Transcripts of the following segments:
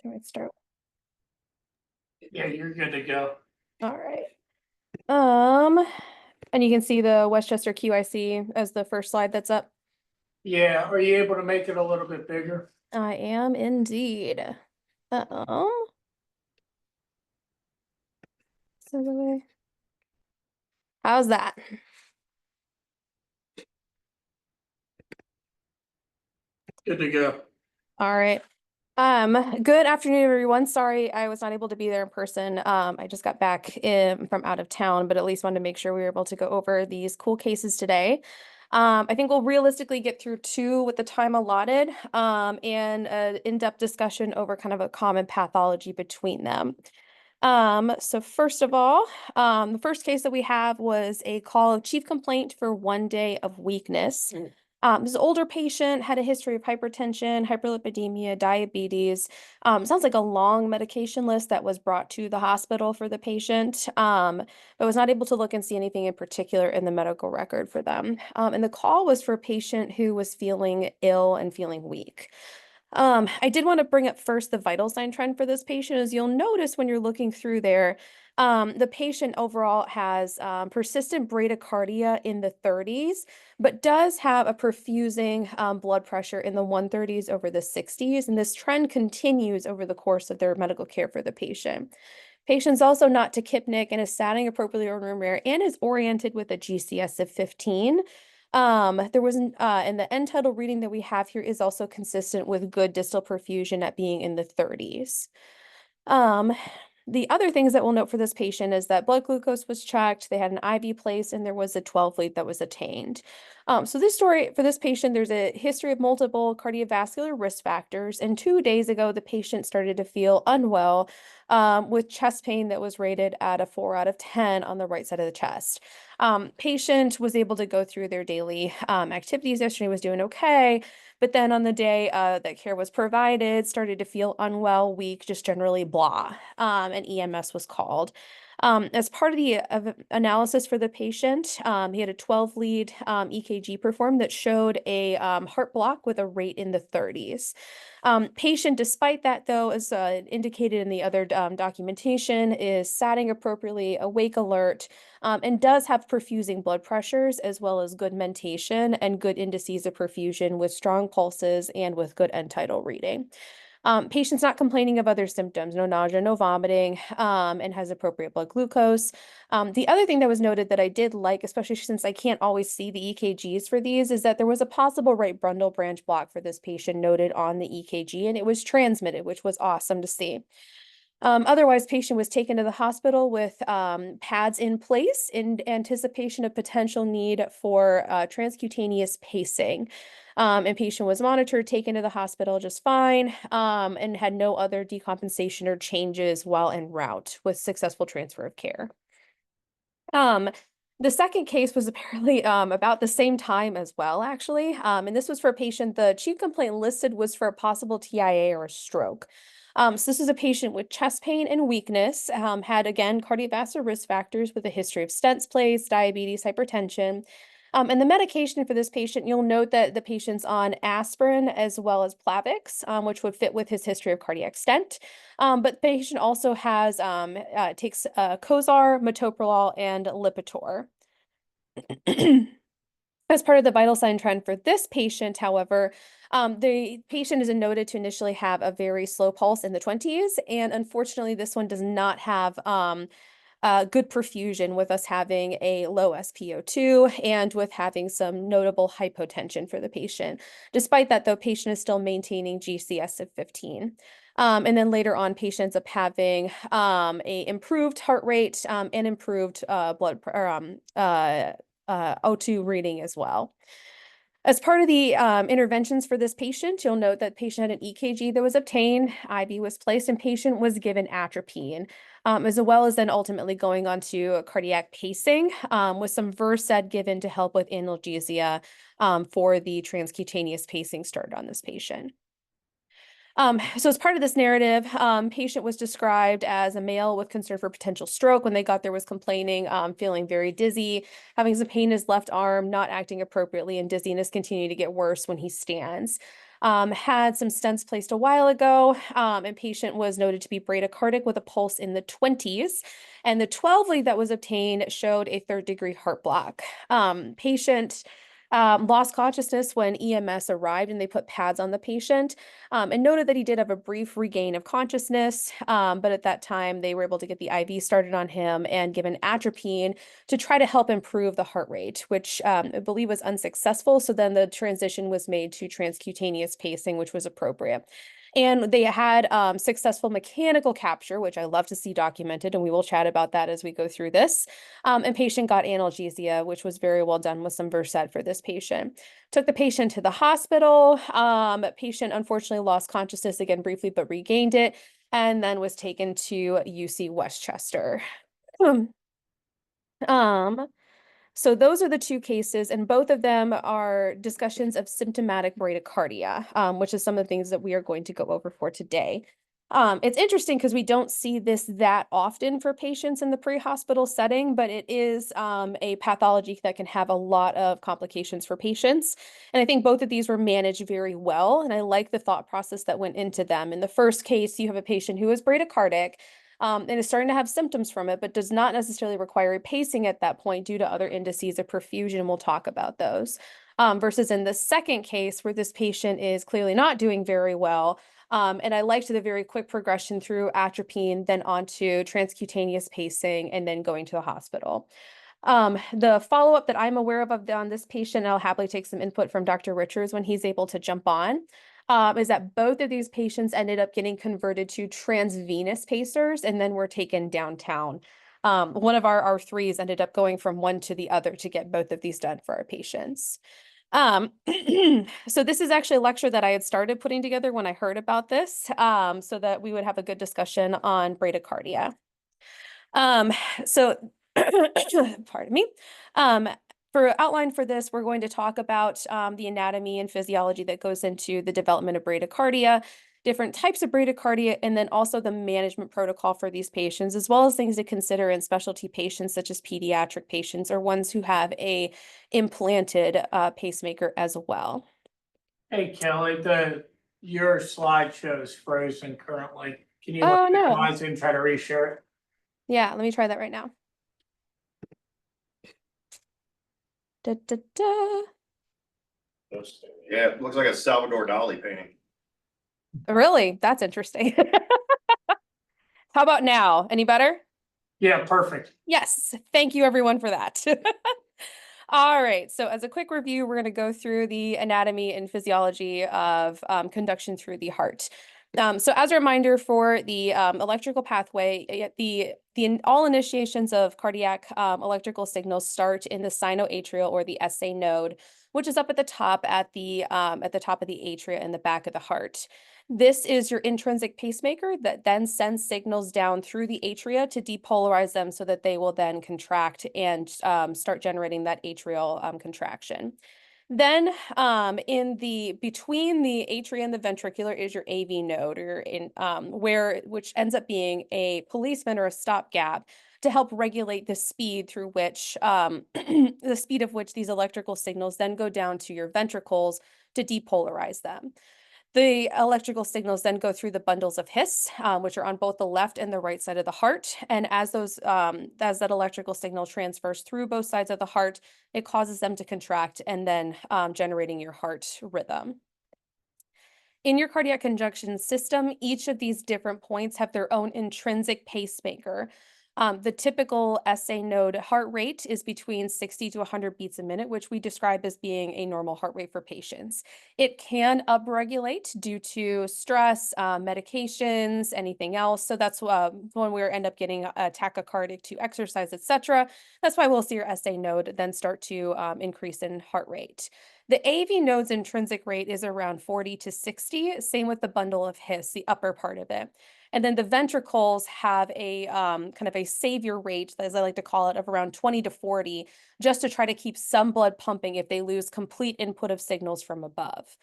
Let's start. Yeah, you're good to go. All right. And you can see the Westchester QIC as the first slide that's up. Yeah, are you able to make it a little bit bigger? I am indeed. So the way. How's that? Good to go. All right. Good afternoon, everyone. Sorry I was not able to be there in person. I just got back in from out of town, but at least wanted to make sure we were able to go over these cool cases today. I think we'll realistically get through two with the time allotted, and an in-depth discussion over kind of a common pathology between them. So first of all, the first case that we have was a call of chief complaint for 1 day of weakness. This is an older patient, had a history of hypertension, hyperlipidemia, diabetes. Sounds like a long medication list that was brought to the hospital for the patient, but was not able to look and see anything in particular in the medical record for them. And the call was for a patient who was feeling ill and feeling weak. I did want to bring up first the vital sign trend for this patient. As you'll notice when you're looking through there, the patient overall has persistent bradycardia in the 30s, but does have a perfusing blood pressure in the 130s over the 60s, and this trend continues over the course of their medical care for the patient. Patient's also not tachypnic and is satting appropriately on room air and is oriented with a GCS of 15. There was and the end tidal reading that we have here is also consistent with good distal perfusion at being in the 30s. The other things that we'll note for this patient is that blood glucose was checked, they had an IV placed, and there was a 12 lead that was attained. So this story for this patient, there's a history of multiple cardiovascular risk factors, and 2 days ago, the patient started to feel unwell with chest pain that was rated at a 4 out of 10 on the right side of the chest. Patient was able to go through their daily activities yesterday, was doing okay. But then on the day that care was provided, started to feel unwell, weak, just generally blah, and EMS was called. As part of the analysis for the patient, he had a 12 lead EKG performed that showed a heart block with a rate in the 30s. Patient, despite that, though, as indicated in the other documentation, is satting appropriately, awake alert, and does have perfusing blood pressures as well as good mentation and good indices of perfusion with strong pulses and with good end tidal reading. Patient's not complaining of other symptoms, no nausea, no vomiting, and has appropriate blood glucose. The other thing that was noted that I did like, especially since I can't always see the EKGs for these, is that there was a possible right bundle branch block for this patient noted on the EKG, and it was transmitted, which was awesome to see. Otherwise, patient was taken to the hospital with pads in place in anticipation of potential need for transcutaneous pacing. And patient was monitored, taken to the hospital just fine, and had no other decompensation or changes while en route with successful transfer of care. The second case was apparently about the same time as well, actually. And this was for a patient. The chief complaint listed was for a possible TIA or a stroke. So this is a patient with chest pain and weakness, had, again, cardiovascular risk factors with a history of stents placed, diabetes, hypertension. And the medication for this patient, you'll note that the patient's on aspirin as well as Plavix, which would fit with his history of cardiac stent. But the patient also has takes Cozar, metoprolol, and Lipitor. As part of the vital sign trend for this patient, however, the patient is noted to initially have a very slow pulse in the 20s, and unfortunately, this one does not have good perfusion, with us having a low SpO2 and with having some notable hypotension for the patient. Despite that, though, patient is still maintaining GCS of 15. And then later on, patients up having a improved heart rate and improved blood O2 reading as well. As part of the interventions for this patient, you'll note that patient had an EKG that was obtained, IV was placed, and patient was given atropine, as well as then ultimately going on to cardiac pacing with some Versed given to help with analgesia for the transcutaneous pacing started on this patient. So as part of this narrative, patient was described as a male with concern for potential stroke. When they got there, was complaining, feeling very dizzy, having some pain in his left arm, not acting appropriately, and dizziness continuing to get worse when he stands. Had some stents placed a while ago, and patient was noted to be bradycardic with a pulse in the 20s. And the 12 lead that was obtained showed a third-degree heart block. Patient lost consciousness when EMS arrived and they put pads on the patient, and noted that he did have a brief regain of consciousness, but at that time they were able to get the IV started on him and given atropine to try to help improve the heart rate, which I believe was unsuccessful. So then the transition was made to transcutaneous pacing, which was appropriate. And they had successful mechanical capture, which I love to see documented, and we will chat about that as we go through this. And patient got analgesia, which was very well done with some Versed for this patient. Took the patient to the hospital. Patient unfortunately lost consciousness again briefly, but regained it, and then was taken to UC Westchester. Um, so those are the two cases, and both of them are discussions of symptomatic bradycardia, which is some of the things that we are going to go over for today. It's interesting because we don't see this that often for patients in the pre-hospital setting, but it is a pathology that can have a lot of complications for patients. And I think both of these were managed very well, and I like the thought process that went into them. In the first case, you have a patient who is bradycardic, and is starting to have symptoms from it, but does not necessarily require a pacing at that point due to other indices of perfusion. We'll talk about those. Versus in the second case where this patient is clearly not doing very well. And I liked the very quick progression through atropine, then onto transcutaneous pacing, and then going to the hospital. The follow-up that I'm aware of on this patient, I'll happily take some input from Dr. Richards when he's able to jump on, is that both of these patients ended up getting converted to transvenous pacers and then were taken downtown. One of our R3s ended up going from one to the other to get both of these done for our patients. So this is actually a lecture that I had started putting together when I heard about this, so that we would have a good discussion on bradycardia. So pardon me. For outline for this, we're going to talk about the anatomy and physiology that goes into the development of bradycardia, different types of bradycardia, and then also the management protocol for these patients, as well as things to consider in specialty patients such as pediatric patients or ones who have a implanted pacemaker as well. Hey Kelly, your slideshow is frozen currently. Can you look Oh at no. mine and try to reshare it? Yeah, let me try that right now. Da, da, da. Yeah, it looks like a Salvador Dali painting. Really? That's interesting. How about now? Any better? Yeah, perfect. Yes. Thank you everyone for that. All right, so as a quick review, we're going to go through the anatomy and physiology of conduction through the heart. So as a reminder for the electrical pathway, all initiations of cardiac electrical signals start in the sinoatrial or the SA node, which is up at the top of the atria in the back of the heart. This is your intrinsic pacemaker that then sends signals down through the atria to depolarize them so that they will then contract and start generating that atrial contraction. Then between the atria and the ventricular is your AV node, or which ends up being a policeman or a stopgap to help regulate the speed through which the speed of which these electrical signals then go down to your ventricles to depolarize them. The electrical signals then go through the bundles of His, which are on both the left and the right side of the heart. And as that electrical signal transfers through both sides of the heart, it causes them to contract and then generating your heart rhythm. In your cardiac conduction system, each of these different points have their own intrinsic pacemaker. The typical SA node heart rate is between 60 to 100 beats a minute, which we describe as being a normal heart rate for patients. It can upregulate due to stress, medications, anything else. So that's when we end up getting a tachycardic to exercise, etc. That's why we'll see your SA node then start to increase in heart rate. The AV node's intrinsic rate is around 40 to 60, same with the bundle of His, the upper part of it. And then the ventricles have a kind of a savior rate, as I like to call it, of around 20 to 40, just to try to keep some blood pumping if they lose complete input of signals from above.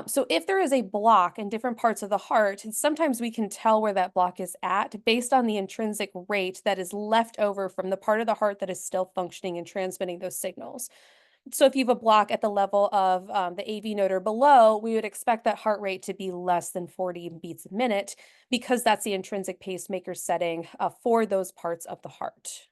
So if there is a block in different parts of the heart, sometimes we can tell where that block is at based on the intrinsic rate that is left over from the part of the heart that is still functioning and transmitting those signals. So if you have a block at the level of the AV node or below, we would expect that heart rate to be less than 40 beats a minute because that's the intrinsic pacemaker setting for those parts of the heart.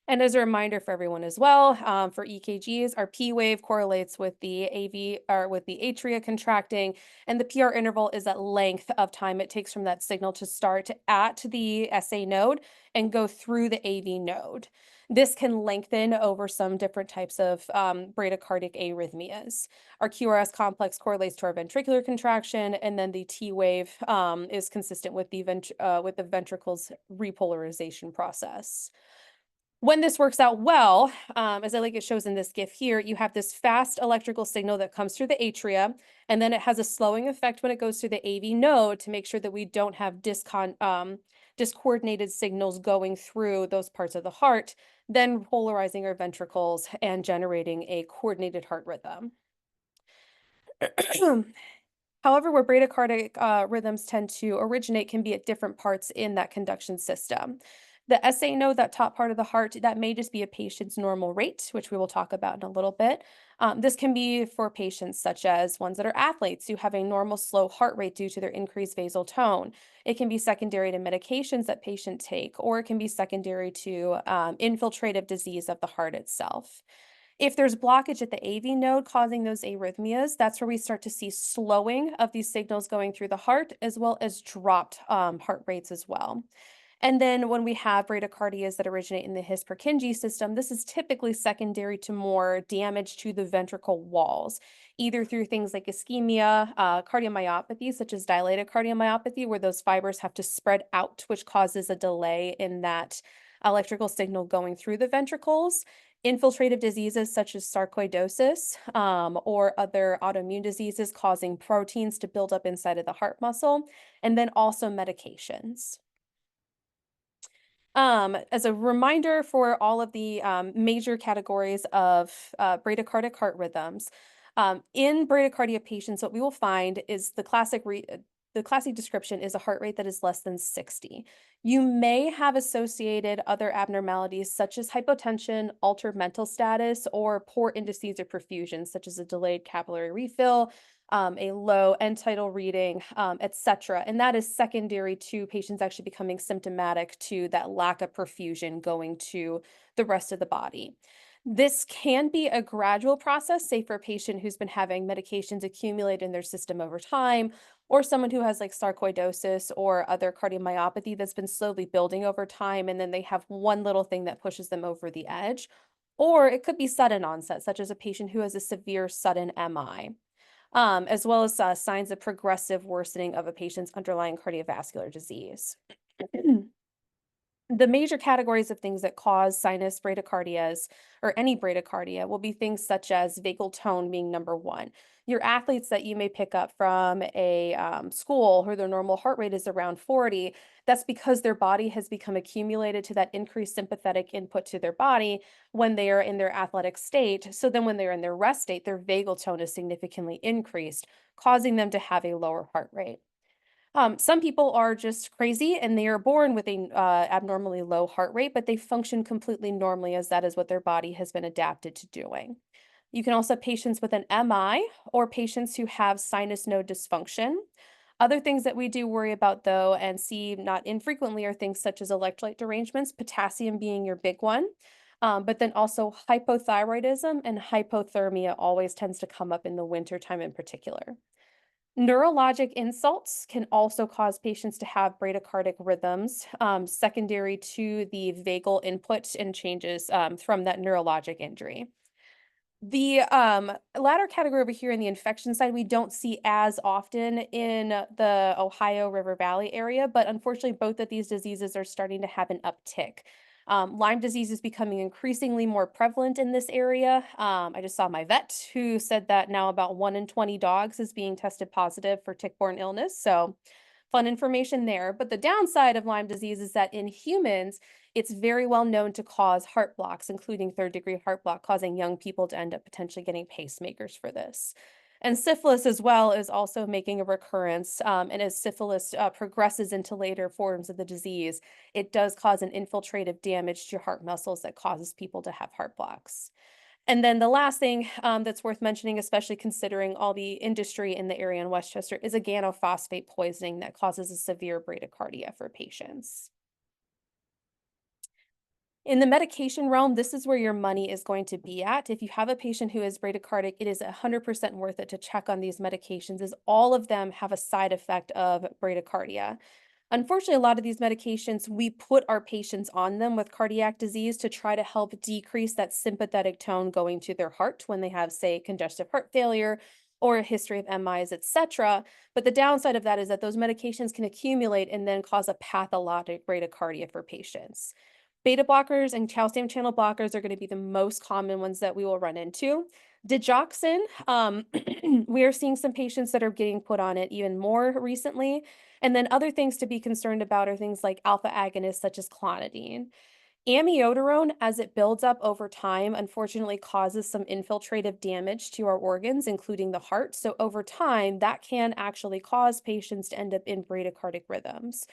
And as a reminder for everyone as well, for EKGs, our P wave correlates with the AV or with the atria contracting, and the PR interval is that length of time it takes from that signal to start at the SA node and go through the AV node. This can lengthen over some different types of bradycardic arrhythmias. Our QRS complex correlates to our ventricular contraction, and then the T wave is consistent with the ventricle's repolarization process. When this works out well, as I like it shows in this GIF here, you have this fast electrical signal that comes through the atria, and then it has a slowing effect when it goes through the AV node to make sure that we don't have discoordinated signals going through those parts of the heart, then polarizing our ventricles and generating a coordinated heart rhythm. However, where bradycardic rhythms tend to originate can be at different parts in that conduction system. The SA node, that top part of the heart, that may just be a patient's normal rate, which we will talk about in a little bit. This can be for patients such as ones that are athletes who have a normal slow heart rate due to their increased vasal tone. It can be secondary to medications that patients take, or it can be secondary to infiltrative disease of the heart itself. If there's blockage at the AV node causing those arrhythmias, that's where we start to see slowing of these signals going through the heart, as well as dropped heart rates as well. And then when we have bradycardias that originate in the His-Purkinje system, this is typically secondary to more damage to the ventricle walls, either through things like ischemia, cardiomyopathy, such as dilated cardiomyopathy, where those fibers have to spread out, which causes a delay in that electrical signal going through the ventricles. Infiltrative diseases such as sarcoidosis or other autoimmune diseases causing proteins to build up inside of the heart muscle, and then also medications. As a reminder for all of the major categories of bradycardic heart rhythms, in bradycardia patients, what we will find is the classic description is a heart rate that is less than 60. You may have associated other abnormalities such as hypotension, altered mental status, or poor indices of perfusion, such as a delayed capillary refill, a low end tidal reading, etc. And that is secondary to patients actually becoming symptomatic to that lack of perfusion going to the rest of the body. This can be a gradual process, say for a patient who's been having medications accumulate in their system over time, or someone who has like sarcoidosis or other cardiomyopathy that's been slowly building over time, and then they have one little thing that pushes them over the edge. Or it could be sudden onset, such as a patient who has a severe sudden MI, as well as signs of progressive worsening of a patient's underlying cardiovascular disease. The major categories of things that cause sinus bradycardias or any bradycardia will be things such as vagal tone being number one. Your athletes that you may pick up from a school where their normal heart rate is around 40, that's because their body has become accumulated to that increased sympathetic input to their body when they are in their athletic state. So then when they're in their rest state, their vagal tone is significantly increased, causing them to have a lower heart rate. Some people are just crazy and they are born with a abnormally low heart rate, but they function completely normally as that is what their body has been adapted to doing. You can also have patients with an MI or patients who have sinus node dysfunction. Other things that we do worry about though and see not infrequently are things such as electrolyte derangements, potassium being your big one. But then also hypothyroidism and hypothermia always tends to come up in the winter time in particular. Neurologic insults can also cause patients to have bradycardic rhythms, secondary to the vagal input and changes from that neurologic injury. The latter category over here in the infection side, we don't see as often in the Ohio River Valley area, but unfortunately, both of these diseases are starting to have an uptick. Lyme disease is becoming increasingly more prevalent in this area. I just saw my vet who said that now about 1 in 20 dogs is being tested positive for tick-borne illness. So fun information there. But the downside of Lyme disease is that in humans, it's very well known to cause heart blocks, including third-degree heart block, causing young people to end up potentially getting pacemakers for this. And syphilis as well is also making a recurrence. And as syphilis progresses into later forms of the disease, it does cause an infiltrative damage to heart muscles that causes people to have heart blocks. And then the last thing that's worth mentioning, especially considering all the industry in the area in Westchester, is organophosphate poisoning that causes a severe bradycardia for patients. In the medication realm, this is where your money is going to be at. If you have a patient who is bradycardic, it is 100% worth it to check on these medications, as all of them have a side effect of bradycardia. Unfortunately, a lot of these medications, we put our patients on them with cardiac disease to try to help decrease that sympathetic tone going to their heart when they have, say, congestive heart failure or a history of MIs, etc. But the downside of that is that those medications can accumulate and then cause a pathologic bradycardia for patients. Beta blockers and calcium channel blockers are going to be the most common ones that we will run into. Digoxin, we are seeing some patients that are getting put on it even more recently. And then other things to be concerned about are things like alpha agonists such as clonidine. Amiodarone, as it builds up over time, unfortunately causes some infiltrative damage to our organs, including the heart. So over time, that can actually cause patients to end up in bradycardic rhythms.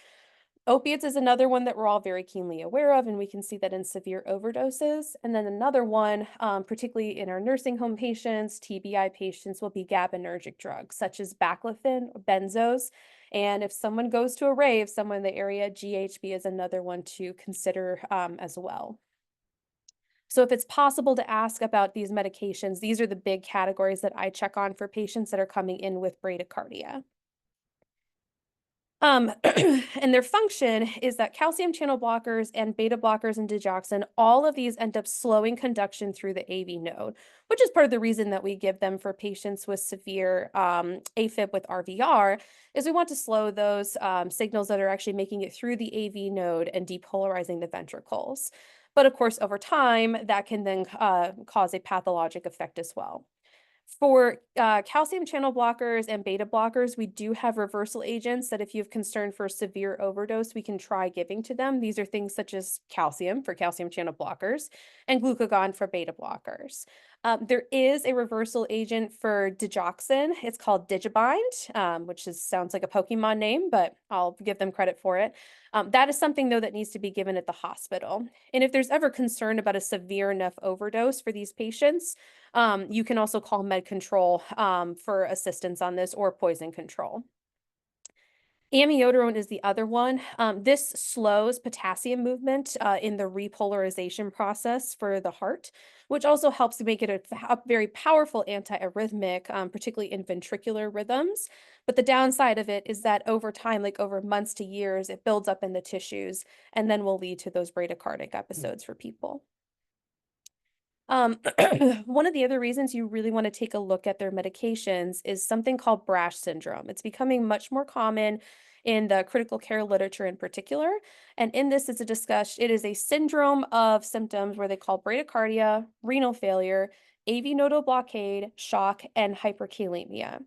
Opiates is another one that we're all very keenly aware of, and we can see that in severe overdoses. And then another one, particularly in our nursing home patients, TBI patients, will be GABAergic drugs, such as baclofen, benzos. And if someone goes to a rave, someone in the area, GHB is another one to consider as well. So if it's possible to ask about these medications, these are the big categories that I check on for patients that are coming in with bradycardia. And their function is that calcium channel blockers and beta blockers and digoxin, all of these end up slowing conduction through the AV node, which is part of the reason that we give them for patients with severe AFib with RVR, is we want to slow those signals that are actually making it through the AV node and depolarizing the ventricles. But of course, over time, that can then cause a pathologic effect as well. For calcium channel blockers and beta blockers, we do have reversal agents that if you have concern for severe overdose, we can try giving to them. These are things such as calcium for calcium channel blockers and glucagon for beta blockers. There is a reversal agent for digoxin. It's called Digibind, which sounds like a Pokemon name, but I'll give them credit for it. That is something, though, that needs to be given at the hospital. And if there's ever concern about a severe enough overdose for these patients, you can also call med control for assistance on this, or poison control. Amiodarone is the other one. This slows potassium movement in the repolarization process for the heart, which also helps to make it a very powerful antiarrhythmic, particularly in ventricular rhythms. But the downside of it is that over time, like over months to years, it builds up in the tissues and then will lead to those bradycardic episodes for people. One of the other reasons you really want to take a look at their medications is something called Brash syndrome. It's becoming much more common in the critical care literature in particular. And in this, it is a syndrome of symptoms where they call bradycardia, renal failure, AV nodal blockade, shock, and hyperkalemia.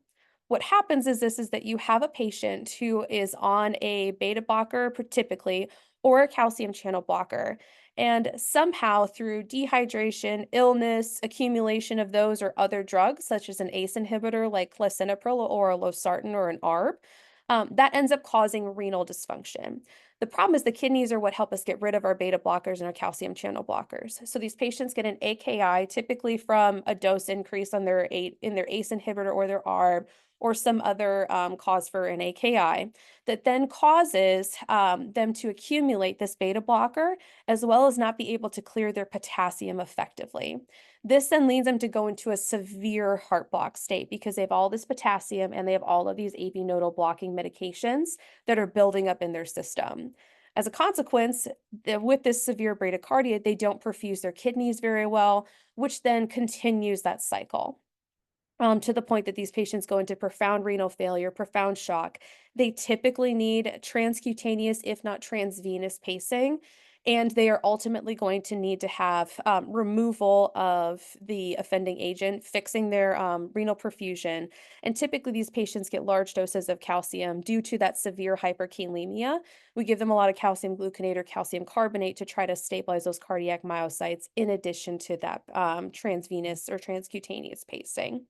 What happens is that you have a patient who is on a beta blocker, typically, or a calcium channel blocker. And somehow through dehydration, illness, accumulation of those or other drugs, such as an ACE inhibitor like lisinopril or a losartan or an ARB, that ends up causing renal dysfunction. The problem is the kidneys are what help us get rid of our beta blockers and our calcium channel blockers. So these patients get an AKI, typically from a dose increase on their ACE inhibitor or their ARB, or some other cause for an AKI, that then causes them to accumulate this beta blocker, as well as not be able to clear their potassium effectively. This then leads them to go into a severe heart block state because they have all this potassium and they have all of these AV nodal blocking medications that are building up in their system. As a consequence, with this severe bradycardia, they don't perfuse their kidneys very well, which then continues that cycle. To the point that these patients go into profound renal failure, profound shock. They typically need transcutaneous, if not transvenous pacing, and they are ultimately going to need to have removal of the offending agent, fixing their renal perfusion. And typically these patients get large doses of calcium due to that severe hyperkalemia. We give them a lot of calcium gluconate or calcium carbonate to try to stabilize those cardiac myocytes, in addition to that transvenous or transcutaneous pacing.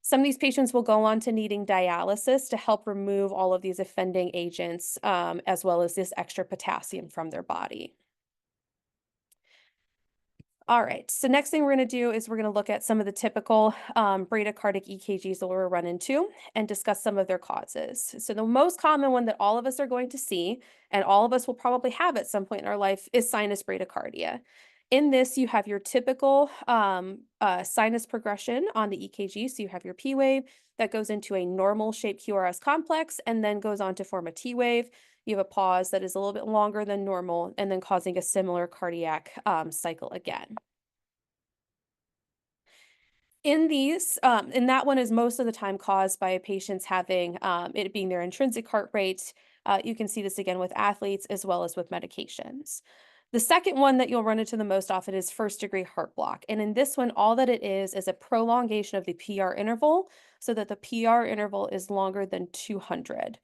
Some of these patients will go on to needing dialysis to help remove all of these offending agents, as well as this extra potassium from their body. All right, so next thing we're going to do is we're going to look at some of the typical bradycardic EKGs that we'll run into and discuss some of their causes. So the most common one that all of us are going to see, and all of us will probably have at some point in our life, is sinus bradycardia. In this, you have your typical sinus progression on the EKG. So you have your P wave that goes into a normal shaped QRS complex and then goes on to form a T wave. You have a pause that is a little bit longer than normal and then causing a similar cardiac cycle again. In these, and that one is most of the time caused by patients having it being their intrinsic heart rate. You can see this again with athletes as well as with medications. The second one that you'll run into the most often is first degree heart block. And in this one, all that it is a prolongation of the PR interval so that the PR interval is longer than 200.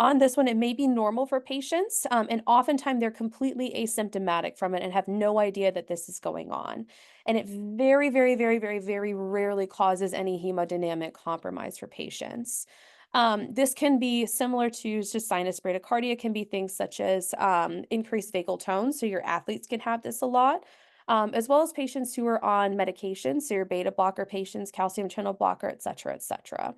On this one, it may be normal for patients, and oftentimes they're completely asymptomatic from it and have no idea that this is going on. And it very, very, very, very, very rarely causes any hemodynamic compromise for patients. This can be similar to just sinus bradycardia, can be things such as increased vagal tone. So your athletes can have this a lot, as well as patients who are on medications. So your beta blocker patients, calcium channel blocker, et cetera, et cetera.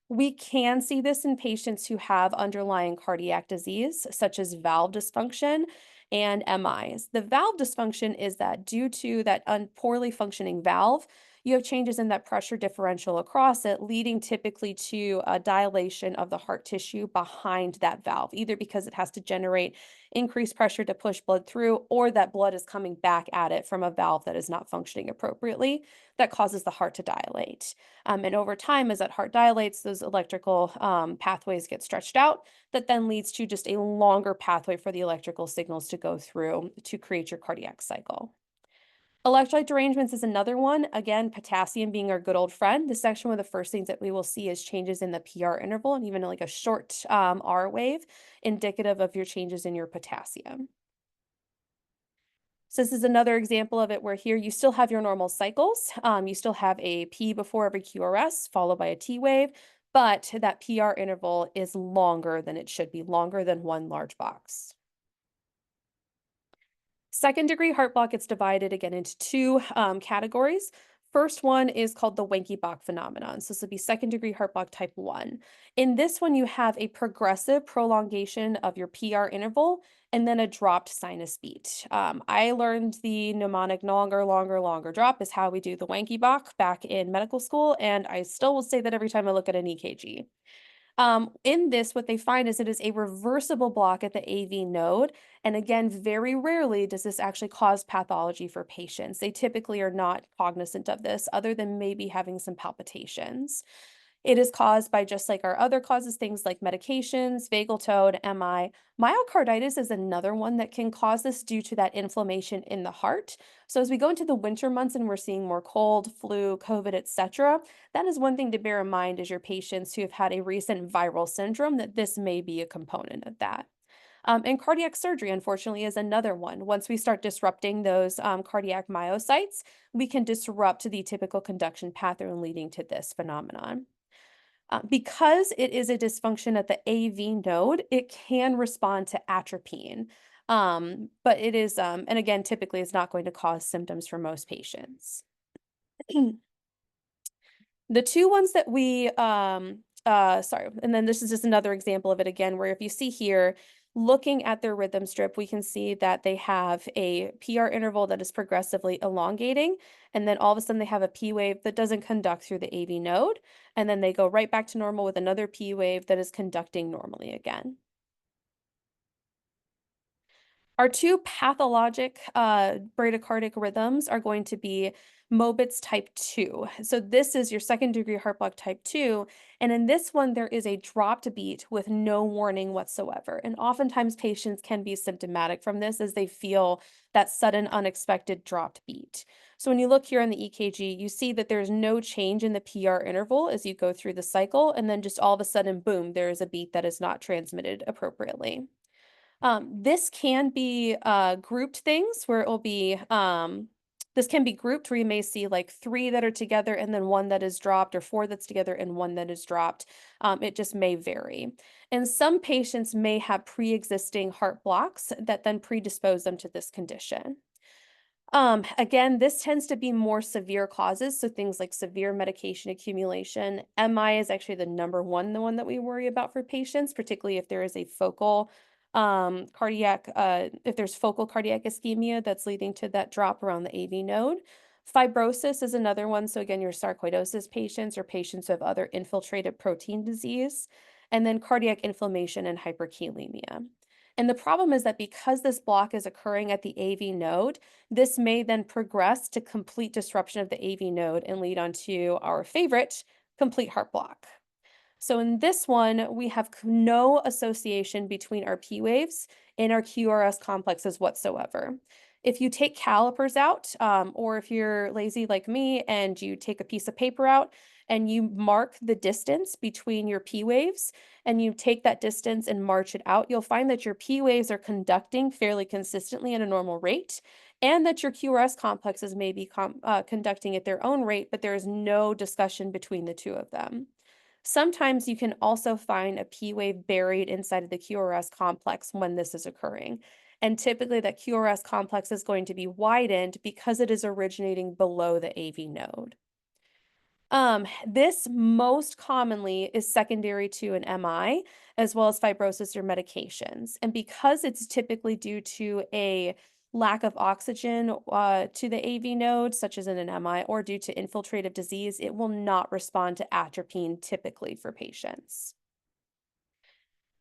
We can see this in patients who have underlying cardiac disease, such as valve dysfunction and MIs. The valve dysfunction is that due to that poorly functioning valve, you have changes in that pressure differential across it, leading typically to a dilation of the heart tissue behind that valve, either because it has to generate increased pressure to push blood through, or that blood is coming back at it from a valve that is not functioning appropriately, that causes the heart to dilate. And over time, as that heart dilates, those electrical pathways get stretched out. That then leads to just a longer pathway for the electrical signals to go through to create your cardiac cycle. Electrolyte derangements is another one. Again, potassium being our good old friend. This is actually one of the first things that we will see is changes in the PR interval and even like a short R wave, indicative of your changes in your potassium. So this is another example of it where here you still have your normal cycles. You still have a P before every QRS followed by a T wave, but that PR interval is longer than it should be, longer than one large box. Second degree heart block gets divided again into two categories. First one is called the Wenckebach phenomenon. So this would be second degree heart block type 1. In this one, you have a progressive prolongation of your PR interval and then a dropped sinus beat. I learned the mnemonic longer drop is how we do the Wenckebach back in medical school, and I still will say that every time I look at an EKG. In this, what they find is it is a reversible block at the AV node. And again, very rarely does this actually cause pathology for patients. They typically are not cognizant of this other than maybe having some palpitations. It is caused by just like our other causes, things like medications, vagal tone, MI. Myocarditis is another one that can cause this due to that inflammation in the heart. So as we go into the winter months and we're seeing more cold, flu, COVID, etc., that is one thing to bear in mind as your patients who have had a recent viral syndrome, that this may be a component of that. And cardiac surgery, unfortunately, is another one. Once we start disrupting those cardiac myocytes, we can disrupt the typical conduction pattern leading to this phenomenon. Because it is a dysfunction at the AV node, it can respond to atropine. But it is, and again, typically it's not going to cause symptoms for most patients. The two ones that we, sorry, and then this is just another example of it again, where if you see here, looking at their rhythm strip, we can see that they have a PR interval that is progressively elongating, and then all of a sudden they have a P wave that doesn't conduct through the AV node, and then they go right back to normal with another P wave that is conducting normally again. Our two pathologic bradycardic rhythms are going to be Mobitz type 2. So this is your second degree heart block type 2. And in this one, there is a dropped beat with no warning whatsoever. And oftentimes patients can be symptomatic from this as they feel that sudden unexpected dropped beat. So when you look here on the EKG, you see that there's no change in the PR interval as you go through the cycle. And then just all of a sudden, boom, there is a beat that is not transmitted appropriately. This can be grouped things where it will be, this can be grouped where you may see like 3 that are together and then 1 that is dropped, or 4 that's together and 1 that is dropped. It just may vary. And some patients may have pre-existing heart blocks that then predispose them to this condition. Again, this tends to be more severe causes, so things like severe medication accumulation. MI is actually the number one, the one that we worry about for patients, particularly if there is a focal cardiac, if there's focal cardiac ischemia that's leading to that drop around the AV node. Fibrosis is another one. So again, your sarcoidosis patients or patients who have other infiltrated protein disease, and then cardiac inflammation and hyperkalemia. And the problem is that because this block is occurring at the AV node, this may then progress to complete disruption of the AV node and lead on to our favorite, complete heart block. So in this one, we have no association between our P waves and our QRS complexes whatsoever. If you take calipers out, or if you're lazy like me and you take a piece of paper out and you mark the distance between your P waves and you take that distance and march it out, you'll find that your P waves are conducting fairly consistently at a normal rate and that your QRS complexes may be conducting at their own rate, but there is no discussion between the two of them. Sometimes you can also find a P wave buried inside of the QRS complex when this is occurring. And typically that QRS complex is going to be widened because it is originating below the AV node. This most commonly is secondary to an MI, as well as fibrosis or medications. And because it's typically due to a lack of oxygen to the AV node, such as in an MI, or due to infiltrative disease, it will not respond to atropine typically for patients.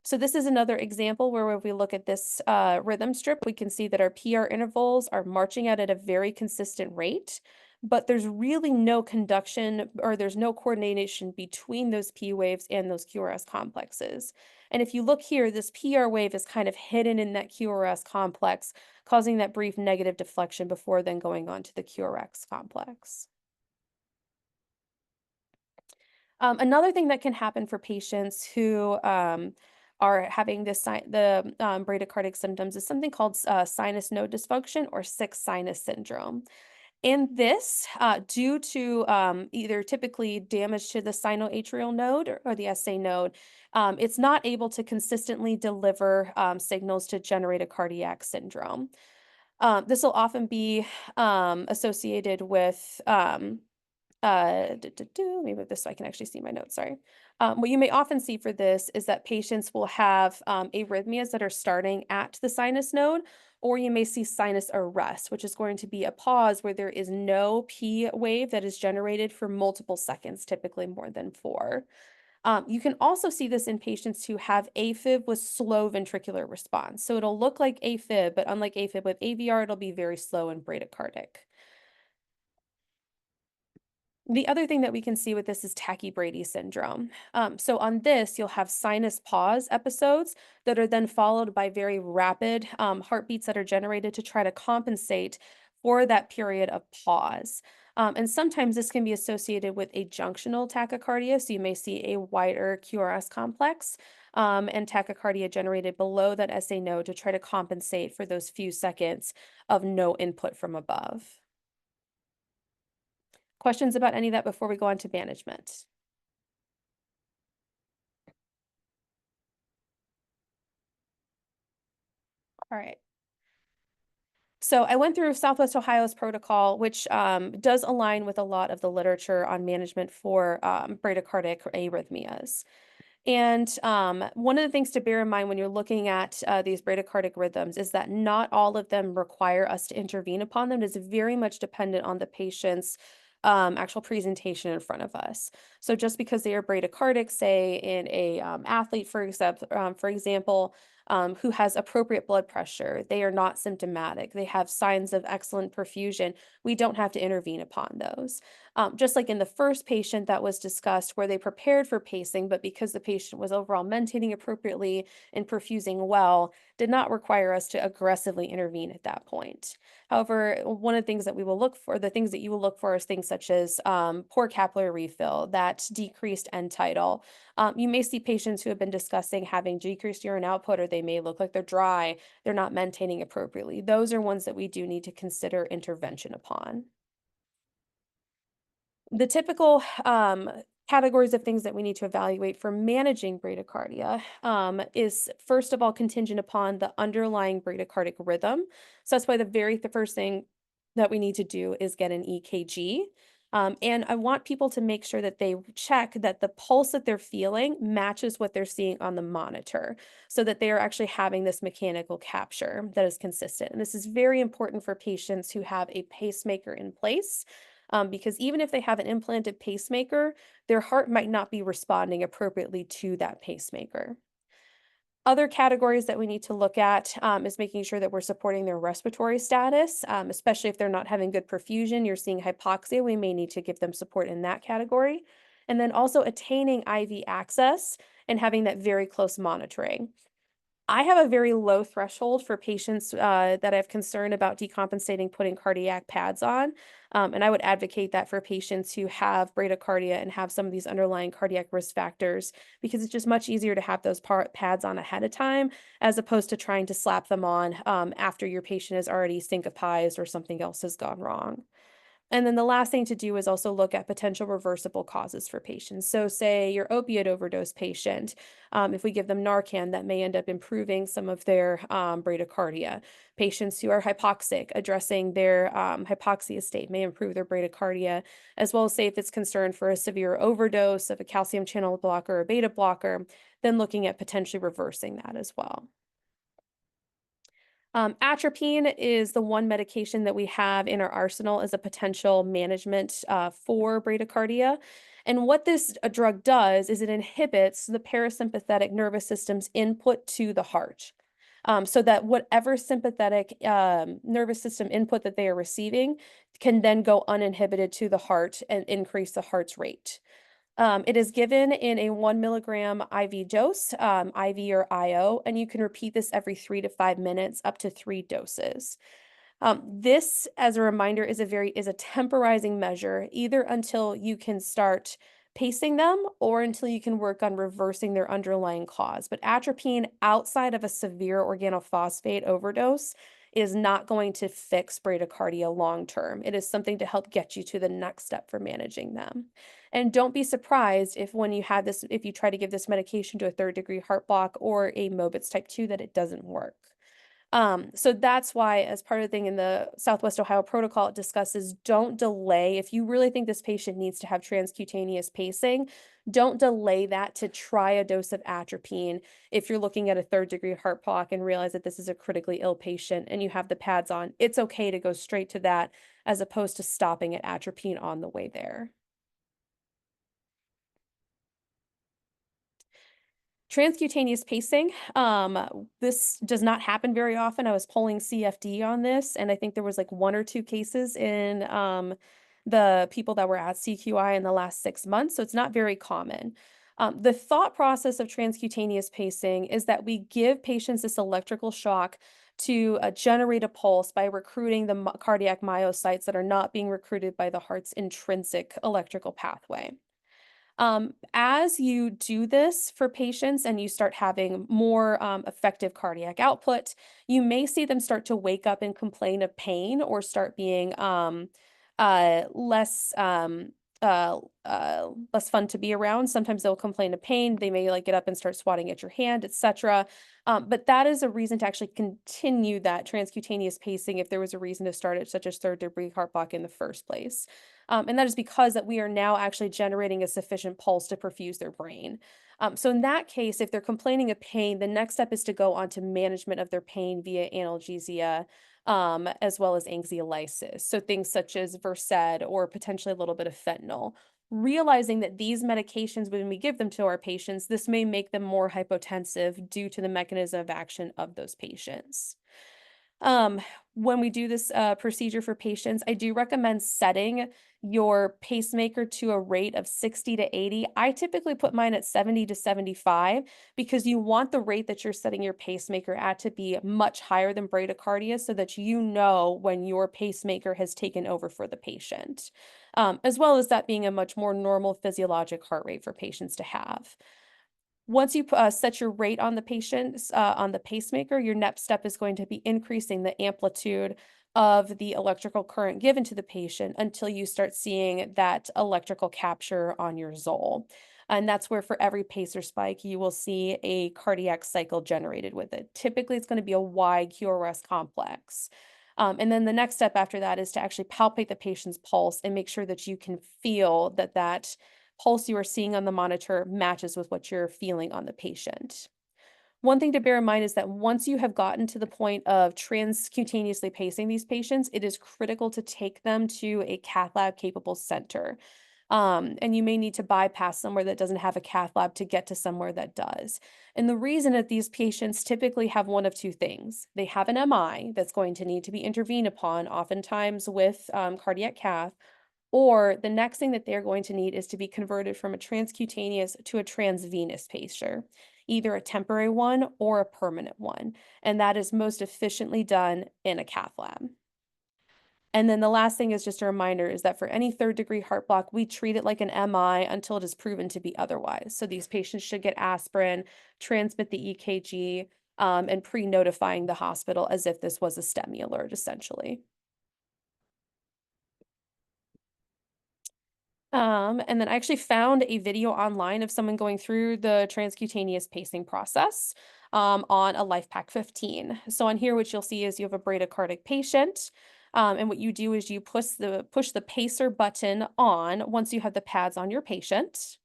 So this is another example where if we look at this rhythm strip, we can see that our PR intervals are marching out at a very consistent rate, but there's really no conduction or there's no coordination between those P waves and those QRS complexes. And if you look here, this PR wave is kind of hidden in that QRS complex, causing that brief negative deflection before then going on to the QRX complex. Another thing that can happen for patients who are having the bradycardic symptoms is something called sinus node dysfunction or sick sinus syndrome. And this, due to either typically damage to the sinoatrial node or the SA node, it's not able to consistently deliver signals to generate a cardiac syndrome. This will often be associated with let me move this so I can actually see my notes, sorry. What you may often see for this is that patients will have arrhythmias that are starting at the sinus node, or you may see sinus arrest, which is going to be a pause where there is no P wave that is generated for multiple seconds, typically more than 4. You can also see this in patients who have AFib with slow ventricular response. So it'll look like AFib, but unlike AFib with AVR, it'll be very slow and bradycardic. The other thing that we can see with this is tachybrady syndrome. So on this, you'll have sinus pause episodes that are then followed by very rapid heartbeats that are generated to try to compensate for that period of pause. And sometimes this can be associated with a junctional tachycardia. So you may see a wider QRS complex and tachycardia generated below that SA node to try to compensate for those few seconds of no input from above. Questions about any of that before we go on to management? All right. So I went through Southwest Ohio's protocol, which does align with a lot of the literature on management for bradycardic arrhythmias. And one of the things to bear in mind when you're looking at these bradycardic rhythms is that not all of them require us to intervene upon them. It is very much dependent on the patient's actual presentation in front of us. So just because they are bradycardic, say in a athlete, for example, who has appropriate blood pressure, they are not symptomatic, they have signs of excellent perfusion, we don't have to intervene upon those. Just like in the first patient that was discussed where they prepared for pacing, but because the patient was overall maintaining appropriately and perfusing well, did not require us to aggressively intervene at that point. However, one of the things that we will look for, the things that you will look for is things such as poor capillary refill, that decreased end tidal. You may see patients who have been discussing having decreased urine output, or they may look like they're dry, they're not maintaining appropriately. Those are ones that we do need to consider intervention upon. The typical categories of things that we need to evaluate for managing bradycardia is first of all contingent upon the underlying bradycardic rhythm. So that's why the first thing that we need to do is get an EKG. And I want people to make sure that they check that the pulse that they're feeling matches what they're seeing on the monitor so that they are actually having this mechanical capture that is consistent. And this is very important for patients who have a pacemaker in place. Because even if they have an implanted pacemaker, their heart might not be responding appropriately to that pacemaker. Other categories that we need to look at is making sure that we're supporting their respiratory status, especially if they're not having good perfusion, you're seeing hypoxia, we may need to give them support in that category. And then also attaining IV access and having that very close monitoring. I have a very low threshold for patients that I have concern about decompensating putting cardiac pads on. And I would advocate that for patients who have bradycardia and have some of these underlying cardiac risk factors, because it's just much easier to have those pads on ahead of time as opposed to trying to slap them on after your patient is already syncopized or something else has gone wrong. And then the last thing to do is also look at potential reversible causes for patients. So say your opioid overdose patient, if we give them Narcan, that may end up improving some of their bradycardia. Patients who are hypoxic, addressing their hypoxia state may improve their bradycardia, as well as say if it's concerned for a severe overdose of a calcium channel blocker or beta blocker, then looking at potentially reversing that as well. Atropine is the one medication that we have in our arsenal as a potential management for bradycardia. And what this drug does is it inhibits the parasympathetic nervous system's input to the heart. So that whatever sympathetic nervous system input that they are receiving can then go uninhibited to the heart and increase the heart's rate. It is given in a 1 milligram IV dose, IV or IO, and you can repeat this every 3 to 5 minutes, up to 3 doses. This, as a reminder, is a temporizing measure, either until you can start pacing them or until you can work on reversing their underlying cause. But atropine outside of a severe organophosphate overdose is not going to fix bradycardia long term. It is something to help get you to the next step for managing them. And don't be surprised if when you have this, if you try to give this medication to a 3rd-degree heart block or a Mobitz type 2, that it doesn't work. So that's why, as part of the thing in the Southwest Ohio protocol, it discusses don't delay. If you really think this patient needs to have transcutaneous pacing, don't delay that to try a dose of atropine if you're looking at a 3rd-degree heart block and realize that this is a critically ill patient and you have the pads on. It's okay to go straight to that as opposed to stopping at atropine on the way there. Transcutaneous pacing, this does not happen very often. I was polling CFD on this, and I think there was like 1 or 2 cases in the people that were at CQI in the last 6 months, so it's not very common. The thought process of transcutaneous pacing is that we give patients this electrical shock to generate a pulse by recruiting the cardiac myocytes that are not being recruited by the heart's intrinsic electrical pathway. As you do this for patients and you start having more effective cardiac output, you may see them start to wake up and complain of pain or start being less less fun to be around. Sometimes they'll complain of pain. They may like get up and start swatting at your hand, etc. But that is a reason to actually continue that transcutaneous pacing if there was a reason to start it, such as 3rd-degree heart block in the first place. And that is because that we are now actually generating a sufficient pulse to perfuse their brain. So in that case, if they're complaining of pain, the next step is to go on to management of their pain via analgesia, as well as anxiolysis. So things such as Versed or potentially a little bit of fentanyl. Realizing that these medications, when we give them to our patients, this may make them more hypotensive due to the mechanism of action of those patients. When we do this procedure for patients, I do recommend setting your pacemaker to a rate of 60 to 80. I typically put mine at 70 to 75 because you want the rate that you're setting your pacemaker at to be much higher than bradycardia so that you know when your pacemaker has taken over for the patient, as well as that being a much more normal physiologic heart rate for patients to have. Once you set your rate on the patient's on the pacemaker, your next step is going to be increasing the amplitude of the electrical current given to the patient until you start seeing that electrical capture on your Zoll. And that's where for every pacer spike, you will see a cardiac cycle generated with it. Typically, it's going to be a wide QRS complex. And then the next step after that is to actually palpate the patient's pulse and make sure that you can feel that that pulse you are seeing on the monitor matches with what you're feeling on the patient. One thing to bear in mind is that once you have gotten to the point of transcutaneously pacing these patients, it is critical to take them to a cath lab capable center. And you may need to bypass somewhere that doesn't have a cath lab to get to somewhere that does. And the reason that these patients typically have one of two things. They have an MI that's going to need to be intervened upon, oftentimes with cardiac cath, or the next thing that they're going to need is to be converted from a transcutaneous to a transvenous pacer, either a temporary one or a permanent one. And that is most efficiently done in a cath lab. And then the last thing is just a reminder is that for any third degree heart block, we treat it like an MI until it is proven to be otherwise. So these patients should get aspirin, transmit the EKG, and pre-notifying the hospital as if this was a STEMI alert, essentially. And then I actually found a video online of someone going through the transcutaneous pacing process on a LifePak 15. So on here, what you'll see is you have a bradycardic patient. And what you do is you push the pacer button on once you have the pads on your patient,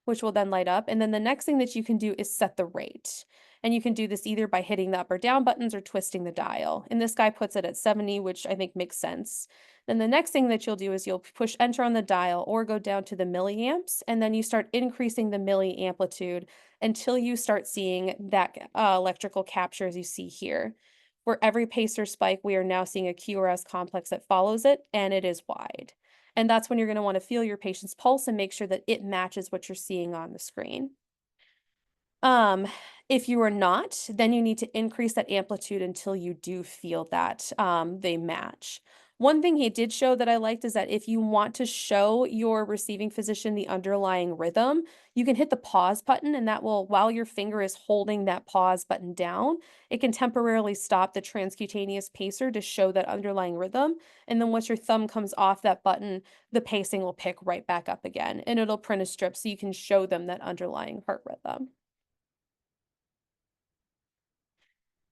which will then light up. And then the next thing that you can do is set the rate. And you can do this either by hitting the up or down buttons or twisting the dial. And this guy puts it at 70, which I think makes sense. Then the next thing that you'll do is you'll push enter on the dial or go down to the milliamps, and then you start increasing the milli amplitude until you start seeing that electrical capture as you see here. For every pacer spike, we are now seeing a QRS complex that follows it, and it is wide. And that's when you're going to want to feel your patient's pulse and make sure that it matches what you're seeing on the screen. If you are not, then you need to increase that amplitude until you do feel that they match. One thing he did show that I liked is that if you want to show your receiving physician the underlying rhythm, you can hit the pause button, and that will, while your finger is holding that pause button down, it can temporarily stop the transcutaneous pacer to show that underlying rhythm. And then once your thumb comes off that button, the pacing will pick right back up again, and it'll print a strip so you can show them that underlying heart rhythm.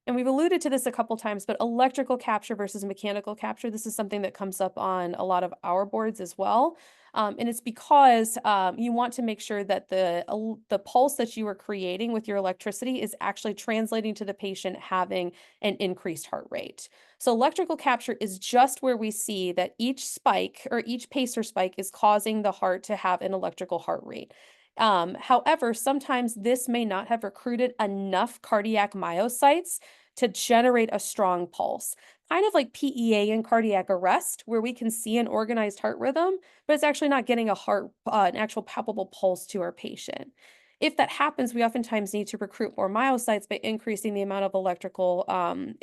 And we've alluded to this a couple times, but electrical capture versus mechanical capture, this is something that comes up on a lot of our boards as well. And it's because you want to make sure that the pulse that you are creating with your electricity is actually translating to the patient having an increased heart rate. So electrical capture is just where we see that each spike or each pacer spike is causing the heart to have an electrical heart rate. However, sometimes this may not have recruited enough cardiac myocytes to generate a strong pulse, kind of like PEA in cardiac arrest, where we can see an organized heart rhythm, but it's actually not getting an actual palpable pulse to our patient. If that happens, we oftentimes need to recruit more myocytes by increasing the amount of electrical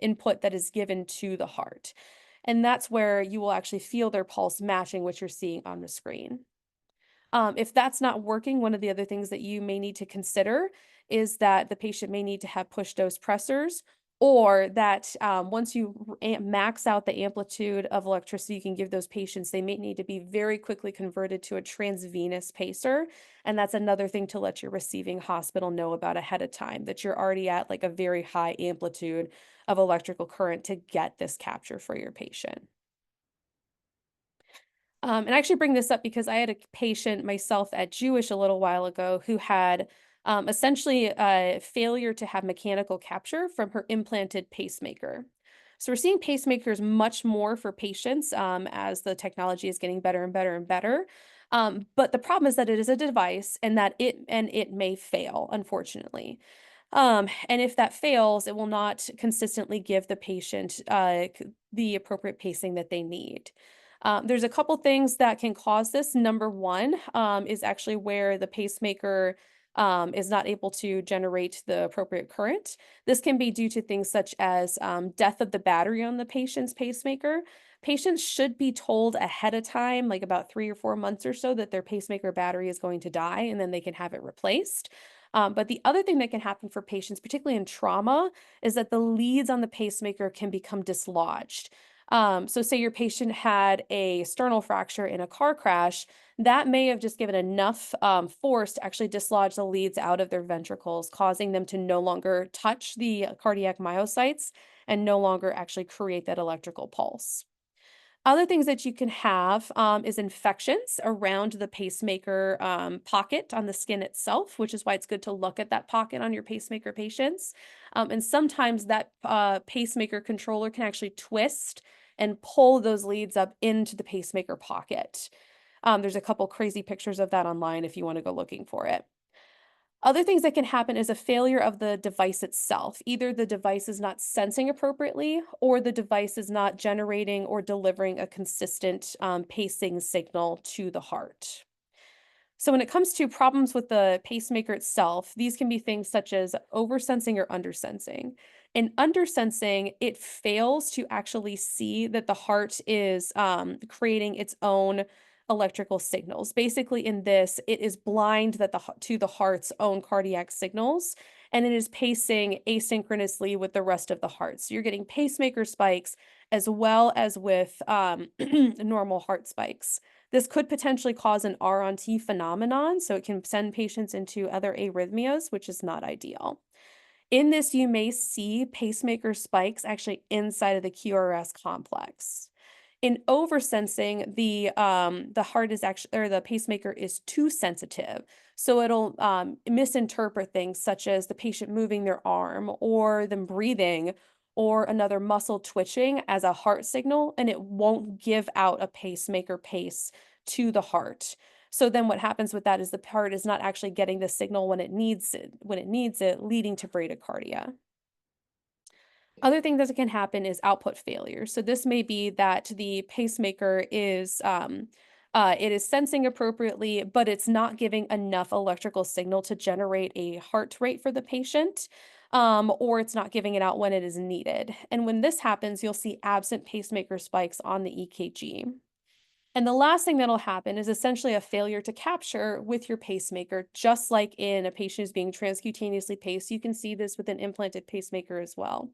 input that is given to the heart. And that's where you will actually feel their pulse matching what you're seeing on the screen. If that's not working, one of the other things that you may need to consider is that the patient may need to have push dose pressors, or that once you max out the amplitude of electricity you can give those patients, they may need to be very quickly converted to a transvenous pacer. And that's another thing to let your receiving hospital know about ahead of time, that you're already at like a very high amplitude of electrical current to get this capture for your patient. And I actually bring this up because I had a patient myself at Jewish a little while ago who had essentially a failure to have mechanical capture from her implanted pacemaker. So we're seeing pacemakers much more for patients as the technology is getting better and better and better. But the problem is that it is a device and that it may fail, unfortunately. And if that fails, it will not consistently give the patient the appropriate pacing that they need. There's a couple things that can cause this. Number one is actually where the pacemaker is not able to generate the appropriate current. This can be due to things such as death of the battery on the patient's pacemaker. Patients should be told ahead of time, like about 3 or 4 months or so, that their pacemaker battery is going to die, and then they can have it replaced. But the other thing that can happen for patients, particularly in trauma, is that the leads on the pacemaker can become dislodged. So say your patient had a sternal fracture in a car crash, that may have just given enough force to actually dislodge the leads out of their ventricles, causing them to no longer touch the cardiac myocytes and no longer actually create that electrical pulse. Other things that you can have is infections around the pacemaker pocket on the skin itself, which is why it's good to look at that pocket on your pacemaker patients. And sometimes that pacemaker controller can actually twist and pull those leads up into the pacemaker pocket. There's a couple crazy pictures of that online if you want to go looking for it. Other things that can happen is a failure of the device itself. Either the device is not sensing appropriately, or the device is not generating or delivering a consistent pacing signal to the heart. So when it comes to problems with the pacemaker itself, these can be things such as oversensing or undersensing. In undersensing, it fails to actually see that the heart is creating its own electrical signals. Basically, in this, it is blind to the heart's own cardiac signals, and it is pacing asynchronously with the rest of the heart. So you're getting pacemaker spikes as well as with normal heart spikes. This could potentially cause an R on T phenomenon, so it can send patients into other arrhythmias, which is not ideal. In this, you may see pacemaker spikes actually inside of the QRS complex. In oversensing, the heart is actually, or the pacemaker is too sensitive, so it'll misinterpret things such as the patient moving their arm or them breathing or another muscle twitching as a heart signal, and it won't give out a pacemaker pace to the heart. So then what happens with that is the heart is not actually getting the signal when it needs it, leading to bradycardia. Other thing that can happen is output failure. So this may be that the pacemaker is it is sensing appropriately, but it's not giving enough electrical signal to generate a heart rate for the patient, or it's not giving it out when it is needed. And when this happens, you'll see absent pacemaker spikes on the EKG. And the last thing that'll happen is essentially a failure to capture with your pacemaker, just like in a patient who's being transcutaneously paced. You can see this with an implanted pacemaker as well.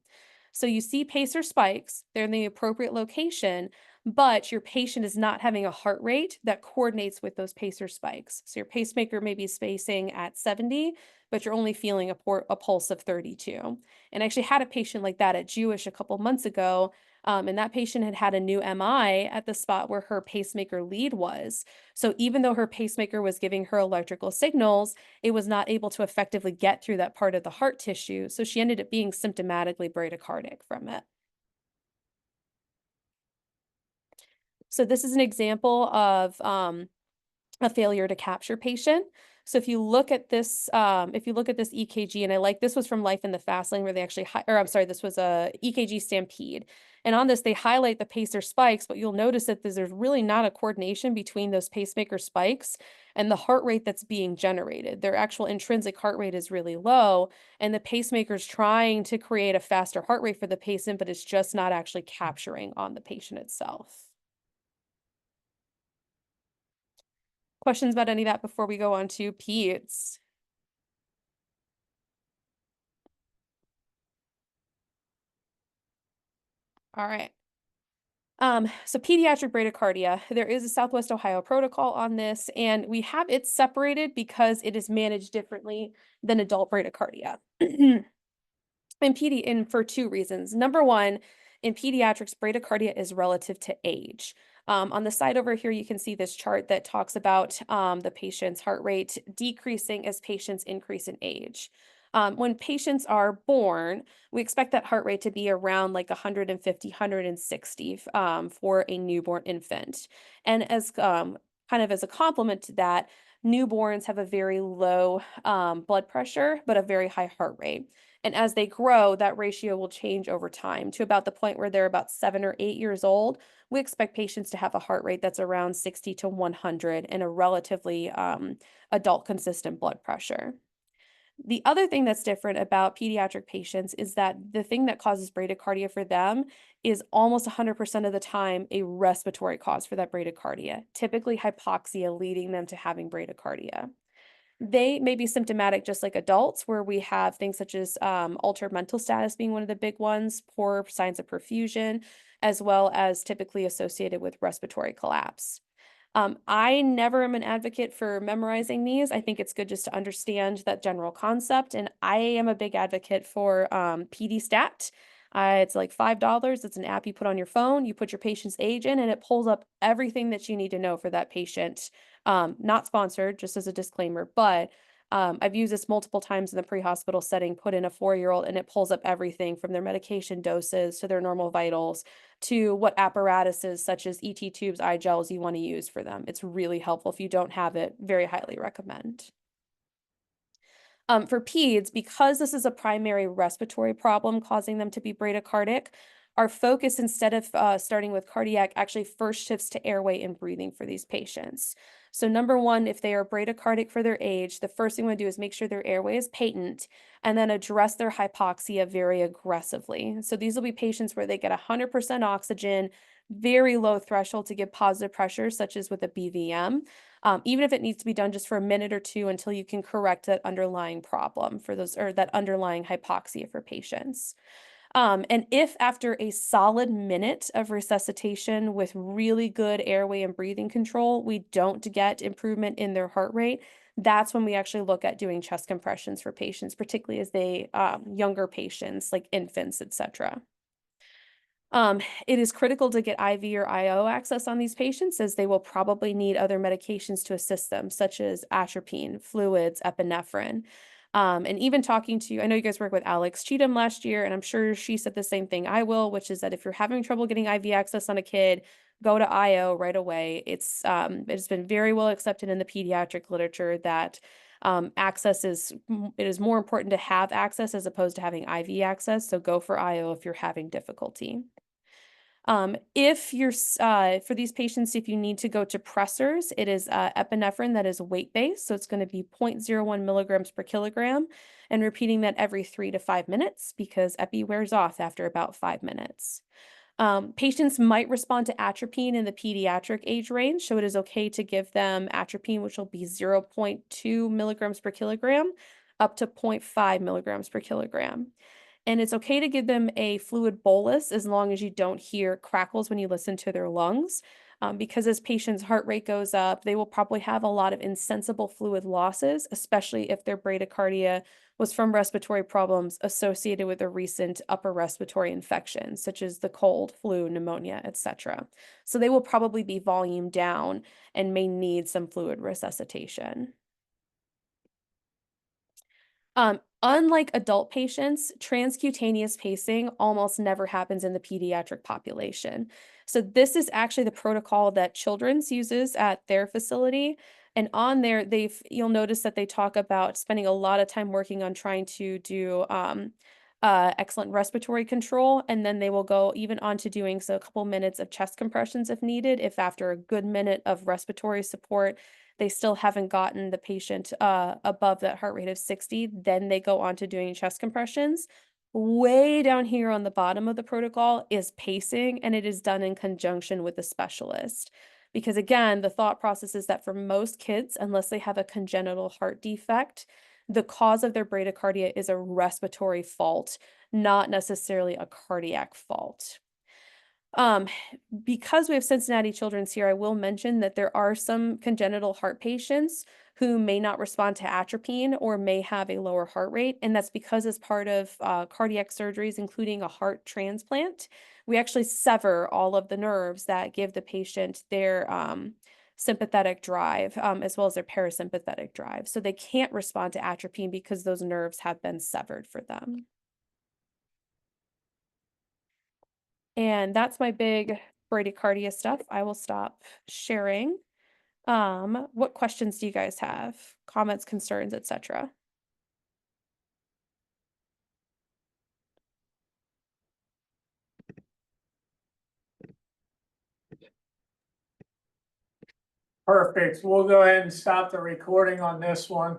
So you see pacer spikes, they're in the appropriate location, but your patient is not having a heart rate that coordinates with those pacer spikes. So your pacemaker may be spacing at 70, but you're only feeling a pulse of 32. And I actually had a patient like that at Jewish a couple months ago, and that patient had had a new MI at the spot where her pacemaker lead was. So even though her pacemaker was giving her electrical signals, it was not able to effectively get through that part of the heart tissue. So she ended up being symptomatically bradycardic from it. So this is an example of a failure to capture patient. So if you look at this EKG, and this was from Life in the Fast Lane where they actually, this was a EKG Stampede. And on this, they highlight the pacer spikes, but you'll notice that there's really not a coordination between those pacemaker spikes and the heart rate that's being generated. Their actual intrinsic heart rate is really low, and the pacemaker's trying to create a faster heart rate for the patient, but it's just not actually capturing on the patient itself. Questions about any of that before we go on to peds? All right. So pediatric bradycardia, there is a Southwest Ohio protocol on this, and we have it separated because it is managed differently than adult bradycardia. And for two reasons. Number one, in pediatrics, bradycardia is relative to age. On the side over here, you can see this chart that talks about the patient's heart rate decreasing as patients increase in age. When patients are born, we expect that heart rate to be around like 150, 160 for a newborn infant. And as kind of as a complement to that, newborns have a very low blood pressure, but a very high heart rate. And as they grow, that ratio will change over time to about the point where they're about 7 or 8 years old. We expect patients to have a heart rate that's around 60 to 100 and a relatively adult consistent blood pressure. The other thing that's different about pediatric patients is that the thing that causes bradycardia for them is almost 100% of the time a respiratory cause for that bradycardia, typically hypoxia leading them to having bradycardia. They may be symptomatic just like adults, where we have things such as altered mental status being one of the big ones, poor signs of perfusion, as well as typically associated with respiratory collapse. I never am an advocate for memorizing these. I think it's good just to understand that general concept. And I am a big advocate for PD Stat. It's like $5. It's an app you put on your phone. You put your patient's age in, and it pulls up everything that you need to know for that patient. Not sponsored, just as a disclaimer, but I've used this multiple times in the pre-hospital setting, put in a 4-year-old, and it pulls up everything from their medication doses to their normal vitals to what apparatuses such as ET tubes, eye gels you want to use for them. It's really helpful. If you don't have it, very highly recommend. For peds, because this is a primary respiratory problem causing them to be bradycardic, our focus, instead of starting with cardiac, actually first shifts to airway and breathing for these patients. So number one, if they are bradycardic for their age, the first thing we do is make sure their airway is patent and then address their hypoxia very aggressively. So these will be patients where they get 100% oxygen, very low threshold to give positive pressure, such as with a BVM. Even if it needs to be done just for a minute or two until you can correct that underlying problem for those, or that underlying hypoxia for patients. And if after a solid minute of resuscitation with really good airway and breathing control, we don't get improvement in their heart rate, that's when we actually look at doing chest compressions for patients, particularly as they younger patients like infants, etc. It is critical to get IV or IO access on these patients, as they will probably need other medications to assist them, such as atropine, fluids, epinephrine. And even talking to, I know you guys worked with Alex Cheatham last year, and I'm sure she said the same thing I will, which is that if you're having trouble getting IV access on a kid, go to IO right away. It's been very well accepted in the pediatric literature that access is, it is more important to have access as opposed to having IV access. So go for IO if you're having difficulty. If you're, for these patients, if you need to go to pressors, it is epinephrine that is weight-based. So it's going to be 0.01 milligrams per kilogram, and repeating that every 3 to 5 minutes, because epi wears off after about 5 minutes. Patients might respond to atropine in the pediatric age range, so it is okay to give them atropine, which will be 0.2 milligrams per kilogram up to 0.5 milligrams per kilogram. And it's okay to give them a fluid bolus as long as you don't hear crackles when you listen to their lungs, because as patients' heart rate goes up, they will probably have a lot of insensible fluid losses, especially if their bradycardia was from respiratory problems associated with a recent upper respiratory infection, such as the cold, flu, pneumonia, etc. So they will probably be volume down and may need some fluid resuscitation. Unlike adult patients, transcutaneous pacing almost never happens in the pediatric population. So this is actually the protocol that Children's uses at their facility. And on there, you'll notice that they talk about spending a lot of time working on trying to do excellent respiratory control. And then they will go even on to doing a couple minutes of chest compressions if needed. If after a good minute of respiratory support, they still haven't gotten the patient above that heart rate of 60, then they go on to doing chest compressions. Way down here on the bottom of the protocol is pacing, and it is done in conjunction with the specialist. Because again, the thought process is that for most kids, unless they have a congenital heart defect, the cause of their bradycardia is a respiratory fault, not necessarily a cardiac fault. Because we have Cincinnati Children's here, I will mention that there are some congenital heart patients who may not respond to atropine or may have a lower heart rate. And that's because as part of cardiac surgeries, including a heart transplant, we actually sever all of the nerves that give the patient their sympathetic drive, as well as their parasympathetic drive. So they can't respond to atropine because those nerves have been severed for them. And that's my big bradycardia stuff. I will stop sharing. What questions do you guys have? Comments, concerns, etc. Perfect. We'll go ahead and stop the recording on this one.